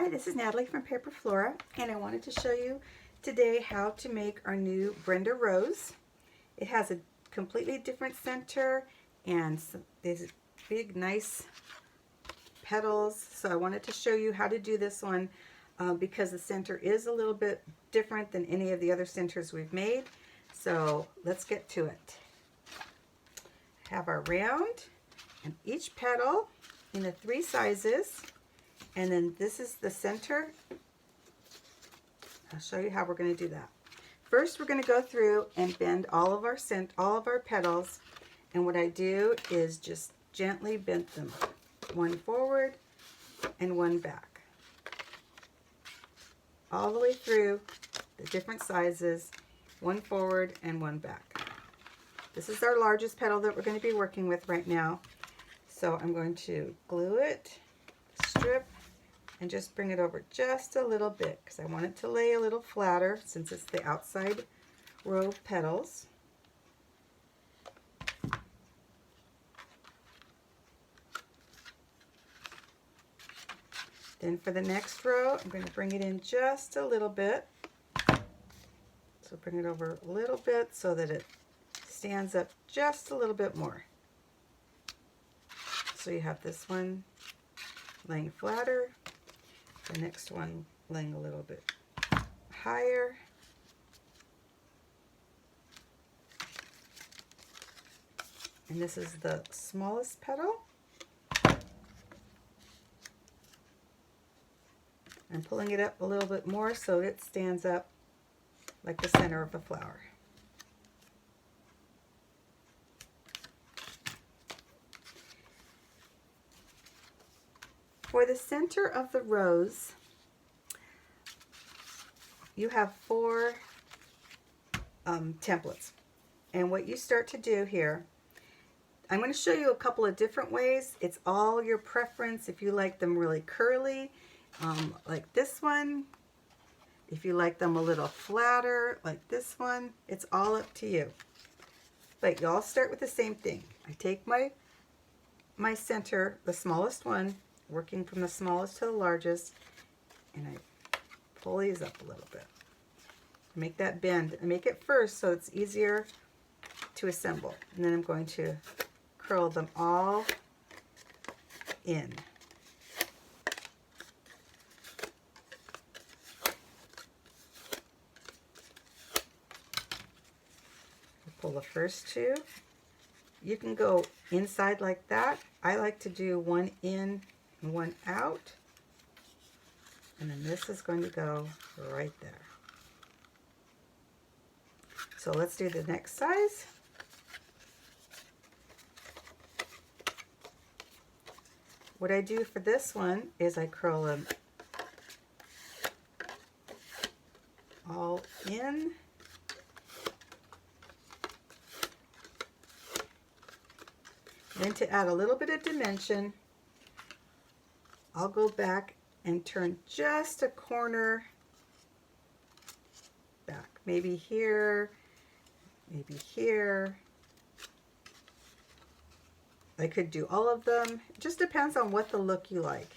Hi, this is Natalie from PaperFlora, and I wanted to show you today how to make our new Brenda Rose. It has a completely different center and these big nice petals, so I wanted to show you how to do this one because the center is a little bit different than any of the other centers we've made. So let's get to it. Have our round and each petal in the 3 sizes. And then this is the center. I'll show you how we're going to do that. First, we're going to go through and bend all of our petals. And what I do is just gently bend them, one forward and one back, all the way through the different sizes, one forward and one back. This is our largest petal that we're going to be working with right now. So I'm going to glue it, strip, and just bring it over just a little bit because I want it to lay a little flatter since it's the outside row of petals. Then for the next row, I'm going to bring it in just a little bit. So bring it over a little bit so that it stands up just a little bit more. So you have this one laying flatter, the next one laying a little bit higher, and this is the smallest petal. I'm pulling it up a little bit more so it stands up like the center of a flower. For the center of the rose, you have 4 templates. And what you start to do here, I'm going to show you a couple of different ways. It's all your preference. If you like them really curly, like this one. If you like them a little flatter, like this one. It's all up to you. But you all start with the same thing. I take my center, the smallest one, working from the smallest to the largest, and I pull these up a little bit. Make that bend and make it first so it's easier to assemble. And then I'm going to curl them all in. Pull the first 2. You can go inside like that. I like to do one in and one out, and then this is going to go right there. So let's do the next size. What I do for this one is I curl them all in. Then to add a little bit of dimension, I'll go back and turn just a corner back. Maybe here, maybe here. I could do all of them. It just depends on what the look you like.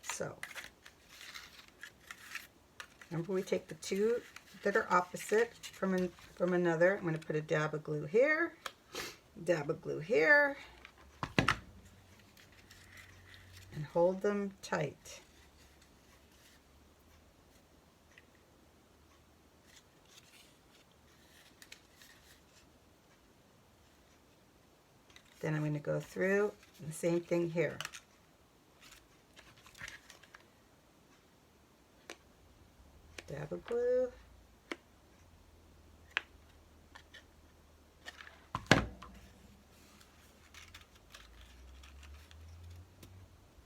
So, remember we take the 2 that are opposite from another. I'm going to put a dab of glue here, dab of glue here, and hold them tight. Then I'm going to go through the same thing here. Dab of glue.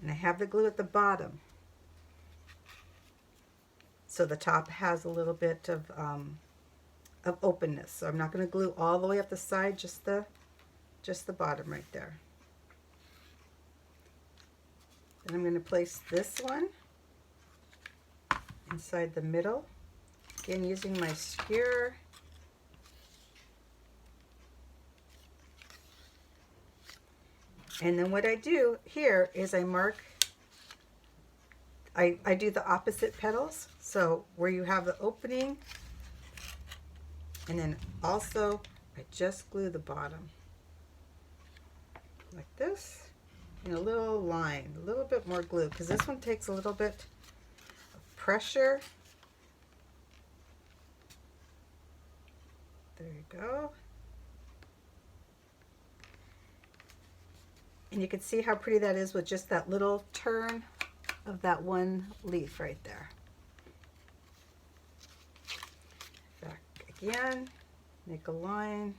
And I have the glue at the bottom. So the top has a little bit of openness. So I'm not going to glue all the way up the side, just the bottom right there. Then I'm going to place this one inside the middle. Again, using my skewer. And then what I do here is I mark I do the opposite petals. So where you have the opening, and then also I just glue the bottom like this in a little line, a little bit more glue, because this one takes a little bit of pressure. There you go. And you can see how pretty that is with just that little turn of that one leaf right there. Back again, make a line.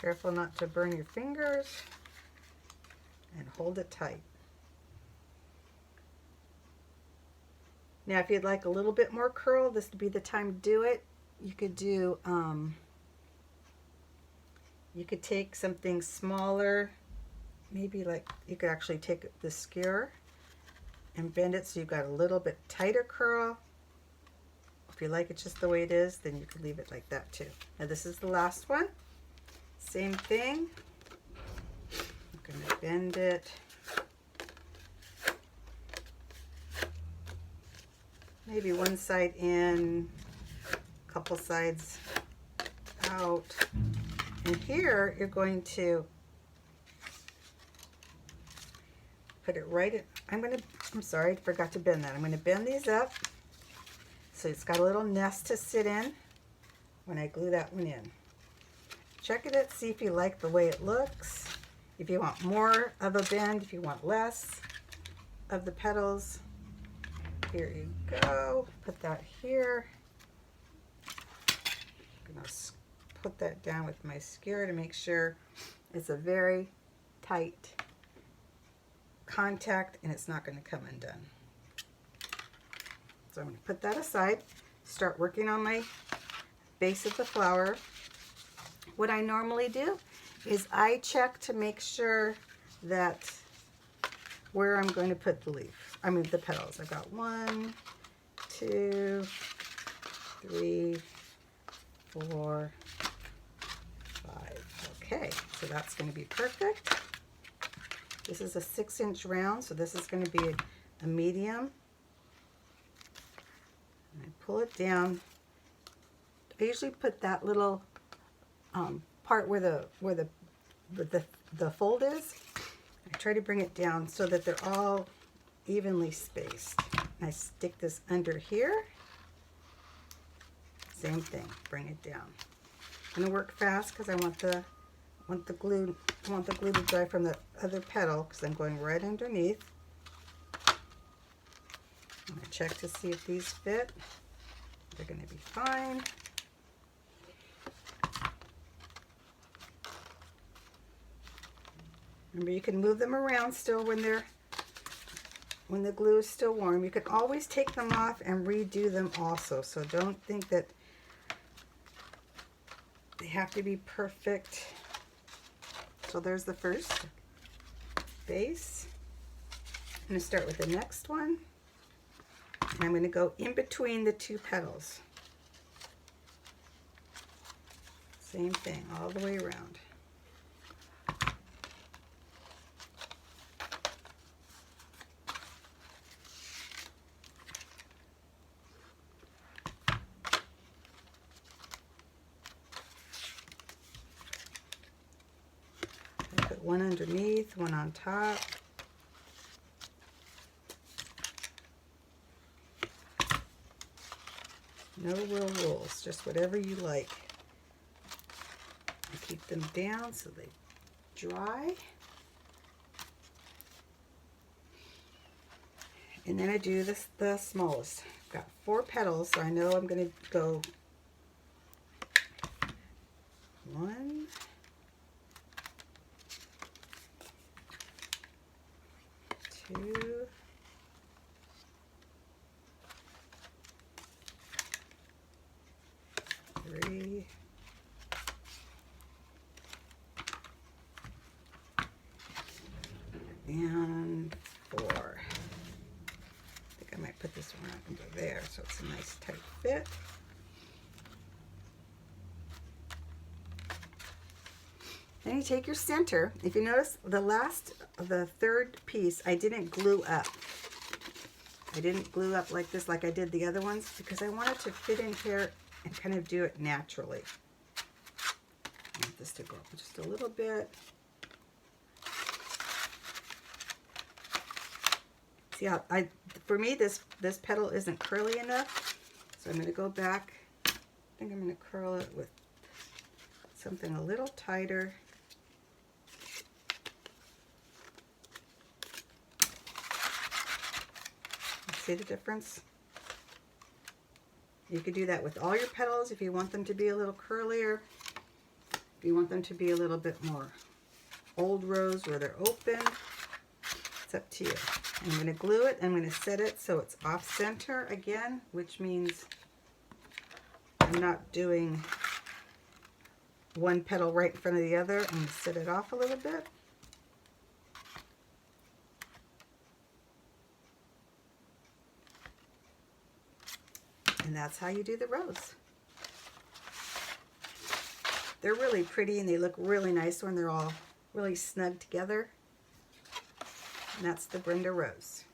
Careful not to burn your fingers, and hold it tight. Now if you'd like a little bit more curl, this would be the time to do it. You could do, you could take something smaller, maybe like, you could actually take the skewer and bend it so you've got a little bit tighter curl. If you like it just the way it is, then you could leave it like that too. Now this is the last one. Same thing. I'm going to bend it. Maybe one side in, a couple sides out. And here you're going to put it right in. I'm sorry, I forgot to bend that. I'm going to bend these up so it's got a little nest to sit in when I glue that one in. Check it out, see if you like the way it looks. If you want more of a bend, if you want less of the petals. Here you go. Put that here. I'm going to put that down with my skewer to make sure it's a very tight contact and it's not going to come undone. So I'm going to put that aside, start working on my base of the flower. What I normally do is I check to make sure that where I'm going to put the leaf, the petals. I've got 1, 2, 3, 4, 5. Okay, so that's going to be perfect. This is a 6-inch round, so this is going to be a medium. And I pull it down. I usually put that little part where the fold is. I try to bring it down so that they're all evenly spaced. I stick this under here. Same thing, bring it down. I'm going to work fast because I want the glue to dry from the other petal because I'm going right underneath. I'm going to check to see if these fit. They're going to be fine. Remember, you can move them around still when the glue is still warm. You can always take them off and redo them also. So don't think that they have to be perfect. So there's the first base. I'm going to start with the next one. And I'm going to go in between the two petals. Same thing all the way around. One underneath, one on top. No real rules, just whatever you like. I keep them down so they dry. And then I do this the smallest. I've got 4 petals, so I know I'm going to go 1, 2, 3, and 4. I think I might put this one up into there so it's a nice tight fit. Then you take your center. If you notice, the third piece, I didn't glue up. I didn't glue up like this like I did the other ones because I wanted to fit in here and kind of do it naturally. I want this to go up just a little bit. See how for me this petal isn't curly enough, so I'm going to go back. I think I'm going to curl it with something a little tighter. See the difference? You could do that with all your petals if you want them to be a little curlier. If you want them to be a little bit more old rose where they're open, it's up to you. I'm going to glue it. I'm going to set it so it's off center again, which means I'm not doing one petal right in front of the other. I'm going to set it off a little bit. And that's how you do the rose. They're really pretty and they look really nice when they're all really snug together. And that's the Brenda Rose.